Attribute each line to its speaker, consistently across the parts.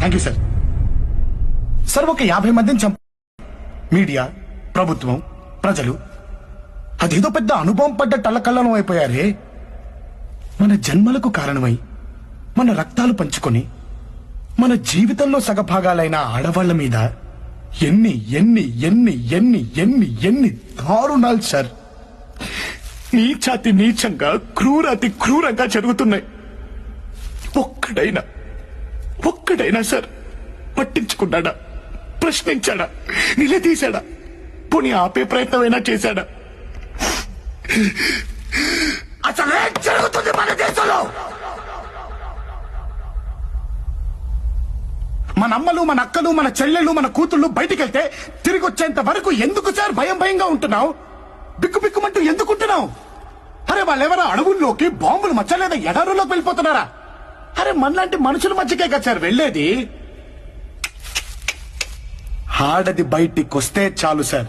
Speaker 1: Thank you sir. Sir ఒక 50 మందిని media, ప్రభుత్వం, ప్రజలు అదేదో పెద్ద అనుభవం పడ్డ టల్లకల్లం అయిపోయారే. మన జన్మలకు కారణమై మన రక్తాలు పంచుకొని మన జీవితంలో సగభాగాలైన ఆడవాళ్ల మీద ఎన్ని ఎన్ని ఎన్ని ఎన్ని ఎన్ని ఎన్ని దారుణాలు సార్ నీచాతి నీచంగా క్రూరాతి క్రూరంగా జరుగుతున్నాయి. ఒక్కడైనా సార్ పట్టించుకున్నాడా, ప్రశ్నించాడా, నిలదీశాడా, పోనీ ఆపే ప్రయత్నమైనా చేశాడా? అసలు ఏం జరుగుతుంది మన దేశంలో? మన అమ్మలు, మన అక్కలు, మన చెల్లెలు, మన కూతుళ్ళు బయటికి వెళ్తే తిరిగి వచ్చేంత వరకు ఎందుకు సార్ భయంగా ఉంటున్నావు? బిక్కుబిక్కుమంటూ ఎందుకుంటున్నావు? అరే వాళ్ళెవరో అడవుల్లోకి బాంబులు మచ్చలేదా ఎడారులోకి వెళ్ళిపోతున్నారా? అరే మనలాంటి మనుషుల మధ్యకే కదా సార్ వెళ్లేది. ఆడది బయటికి వస్తే చాలు సార్,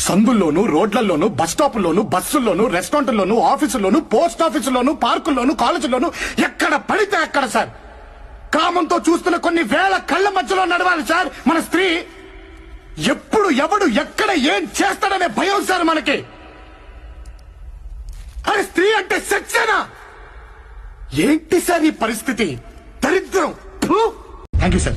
Speaker 1: సందుల్లోనూ, రోడ్లలోనూ, బస్ స్టాపుల్లోనూ, బస్సుల్లోనూ, రెస్టారెంట్లోనూ, ఆఫీసుల్లోనూ, పోస్ట్ ఆఫీసుల్లోనూ, పార్కుల్లోనూ, కాలేజీల్లోనూ ఎక్కడ పడితే అక్కడ సార్ కామంతో చూస్తున్న కొన్ని వేల కళ్ళ మధ్యలో నడవాలి సార్ మన స్త్రీ. ఎప్పుడు ఎవడు ఎక్కడ ఏం చేస్తాడనే భయం సార్ మనకి. అరే స్త్రీ అంటే సెక్సేనా? ఏంటి సార్ ఈ పరిస్థితి? దరిద్రం. Thank you sir.